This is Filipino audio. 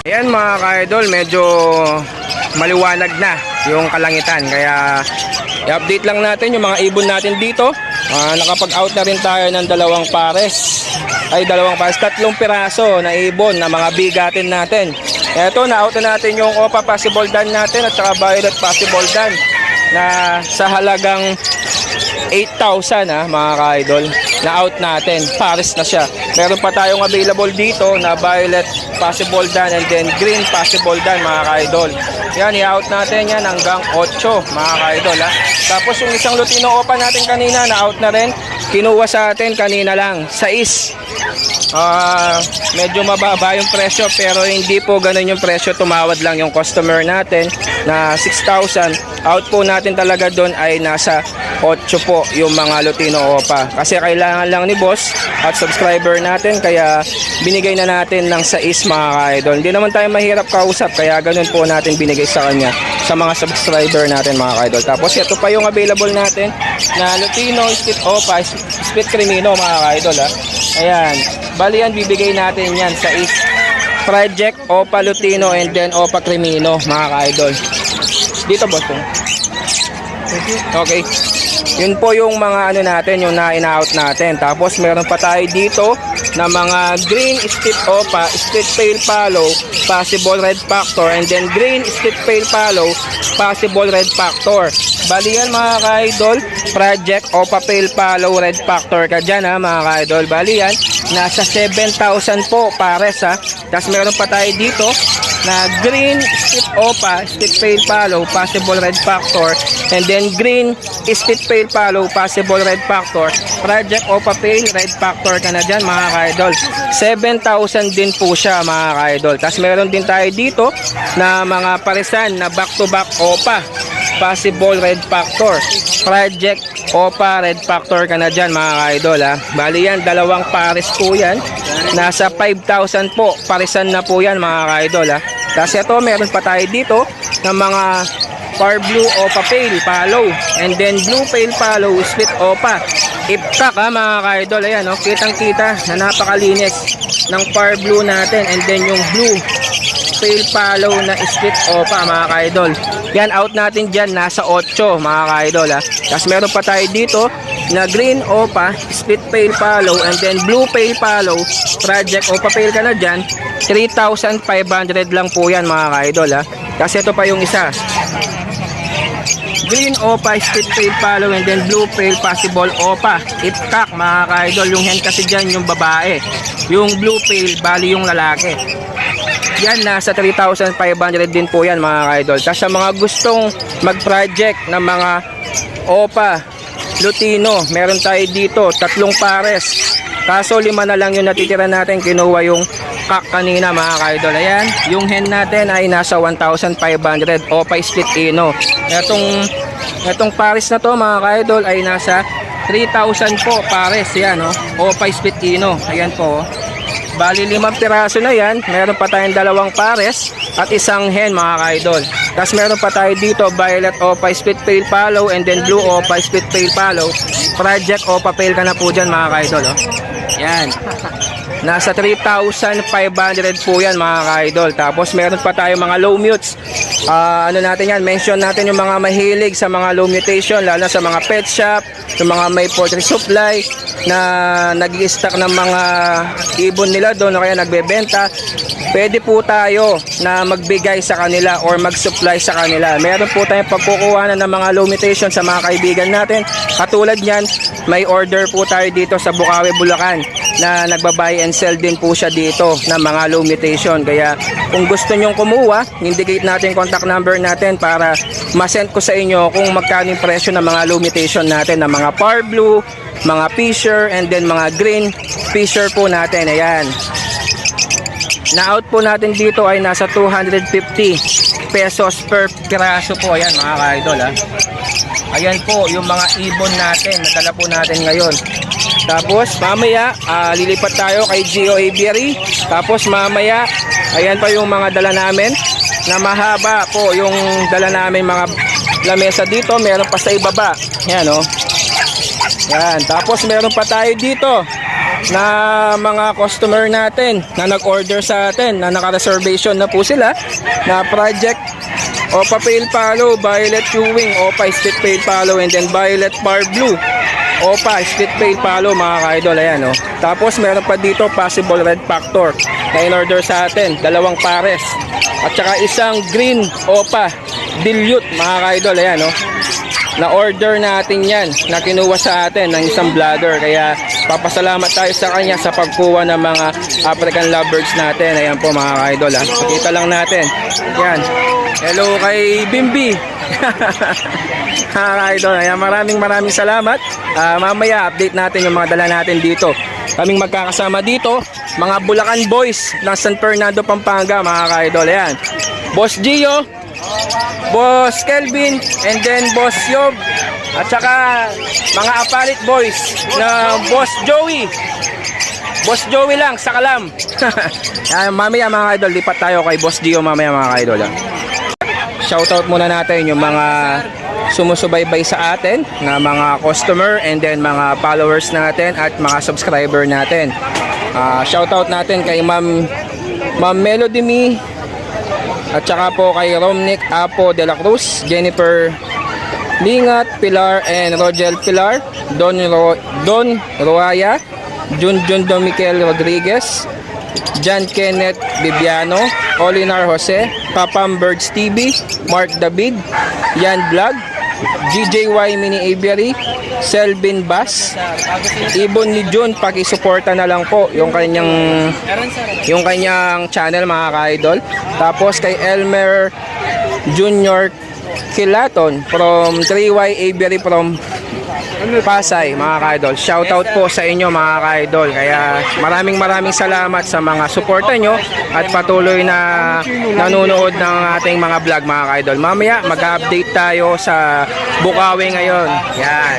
Ayan mga ka-idol, medyo maliwanag na yung kalangitan. Kaya i-update lang natin yung mga ibon natin dito. Nakapag-out na rin tayo ng dalawang pares, tatlong piraso na ibon na mga bigatin natin. Eto, na-out na natin yung Opa Possible Dan natin at saka Violet Possible Dan na sa halagang 8,000 mga ka-idol. Na-out natin, pares na siya. Meron pa tayong available dito na Violet Possible Dan and then Green Possible Dan mga ka-idol. Yan, i-out natin yan hanggang 8 mga ka-idol. Tapos yung isang Lutino Opa natin kanina, na-out na rin. Kinuha sa atin kanina lang, 6. Medyo mababa yung presyo pero hindi po ganun yung presyo. Tumawad lang yung customer natin na 6,000. Out po natin talaga doon ay nasa 8 po yung mga Lutino Opa. Kasi kailangan lang ni boss at subscriber natin, kaya binigay na natin ng 6 mga ka-idol. Hindi naman tayo mahirap kausap, kaya ganun po natin binigay sa kanya, sa mga subscriber natin mga ka-idol. Tapos ito pa yung available natin na Lutino Split Opa, Split Crimino mga ka-idol. Ayan, bali yan, bibigay natin yan sa Project Opa Lutino and then Opa Crimino mga ka-idol. Dito boss po. Okay. Yun po yung mga ano natin, yung na-in-out natin. Tapos meron pa tayo dito na mga Green Split Opa, Split Pale Palo, Possible Red Factor, and then Green Split Pale Palo, Possible Red Factor. Bali yan mga ka-idol, Project Opa Pale Palo Red Factor ka dyan mga ka-idol. Bali yan, nasa 7,000 po pares Tapos meron pa tayo dito na Green Split Opa, Split Pale Palo, Possible Red Factor, and then Green Split Pale Palo, Possible Red Factor, Project Opa Pale Red Factor ka na dyan mga ka-idol. 7,000 din po siya mga ka-idol. Tapos meron din tayo dito na mga parisan na back-to-back Opa, Possible Red Factor, Project Opa Red Factor ka na dyan mga ka-idol. Bali yan, dalawang pares po yan. Nasa 5,000 po, parisan na po yan mga ka-idol. Tapos ito, meron pa tayo dito ng mga Far Blue Opa Pale Palo, and then Blue Pale Palo Split Opa. Iptak mga ka-idol. Ayan, kitang kita na napakalinis ng Far Blue natin, and then yung Blue Pale Palo na Split Opa mga ka-idol. Yan, out natin dyan, nasa 8 mga ka-idol. Tapos meron pa tayo dito na Green Opa, Split Pale Palo, and then Blue Pale Palo, Project Opa Pale ka na dyan. 3,500 lang po yan mga ka-idol. Kasi ito pa yung isa, Green Opa, Split Pale Palo, and then Blue Pale Possible Opa. Itkak mga ka-idol. Yung hen kasi dyan yung babae, yung Blue Pale bali yung lalaki. Yan, nasa 3,500 din po yan mga ka-idol. Tapos sa mga gustong mag-project ng mga Opa Lutino, meron tayo dito 3 pares. Kaso 5 na lang yung natitira natin. Kinuha yung kak kanina mga ka-idol. Ayan, yung hen natin ay nasa 1,500 Opa Split Ino. Etong pares na to mga ka-idol ay nasa 3,000 po pares. Yan Opa Split Ino. Ayan po. Bali 5 piraso na yan. Meron pa tayong 2 pares at isang hen mga ka-idol. Tapos meron pa tayo dito Violet Opa Split Pale Palo, and then Blue Opa Split Pale Palo, Project Opa Pale ka na po dyan mga ka-idol. Yan, nasa 3,500 po yan mga ka-idol. Tapos meron pa tayo mga low mutes. Ano natin yan, mention natin yung mga mahilig sa mga low mutation, lalo sa mga pet shop, yung mga may poultry supply na nag-i-stock ng mga ibon nila doon o kaya nagbebenta. Pwede po tayo na magbigay sa kanila or mag-supply sa kanila. Meron po tayong pagkukuhanan ng mga low mutation sa mga kaibigan natin. Katulad nyan, may order po tayo dito sa Bukawi, Bulacan na nagbabuy and sell din po siya dito ng mga low mutation. Kaya kung gusto nyong kumuha, indicate natin contact number natin para masend ko sa inyo kung magkano yung presyo ng mga low mutation natin, ng mga Far Blue, mga Fisher, and then mga Green Fisher po natin. Ayan, na-out po natin dito ay nasa 250 pesos per piraso po. Ayan mga ka-idol. Ayan po yung mga ibon natin na dala po natin ngayon. Tapos mamaya lilipat tayo kay Gio Aviary. Tapos mamaya ayan pa yung mga dala namin na mahaba po yung dala namin mga lamesa dito. Meron pa sa ibaba. Ayan Yan. Tapos meron pa tayo dito na mga customer natin na nag-order sa atin, na naka-reservation na po sila na project Opa Pale Palo, Violet Ewing, Opa Split Pale Palo, and then Violet Bar Blue, Opa Split Pale Palo mga ka-idol. Ayan, oh. Tapos meron pa dito Possible Red Factor na in-order sa atin, 2 pares. At saka isang Green Opa Dilute mga ka-idol. Ayan, oh. Na-order natin yan, na kinuha sa atin ng isang vlogger. Kaya papasalamat tayo sa kanya sa pagkuha ng mga African lovebirds natin. Ayan po mga ka-idol, ha. Pakita lang natin. Yan. Hello kay Bimbi. Mga ka-idol, ayan, maraming salamat. Mamaya update natin yung mga dala natin dito. Kaming magkakasama dito, mga Bulacan Boys ng San Fernando, Pampanga mga ka-idol. Ayan. Boss Gio, Boss Kelvin, and then Boss Yob, at saka mga Apalit Boys na Boss Joey. Boss Joey lang sa Kalam. Mamaya mga idol, lipat tayo kay Boss Gio mamaya mga idol. Shoutout muna natin yung mga sumusubaybay sa atin na mga customer, and then mga followers natin at mga subscriber natin. Shoutout natin kay Ma'am Melody Me, at saka po kay Romnick Apo de la Cruz, Jennifer Lingat Pilar, and Rogel Pilar, Don Roaya, Junjun Domikel Rodriguez, John Kenneth Bibiano, Olinar Jose, Papam Birds TV, Mark David, Yan Vlog, GJY Mini Aviary, Selvin Bass, Ibon ni Jun. Pakisuporta na lang po yung kanyang channel mga ka-idol. Tapos kay Elmer Junior Kilaton from 3Y Aviary from Pasay mga ka-idol. Shoutout po sa inyo mga ka-idol. Kaya maraming salamat sa mga suporta nyo at patuloy na nanonood ng ating mga vlog mga ka-idol. Mamaya mag-update tayo sa Bukawi ngayon. Yan.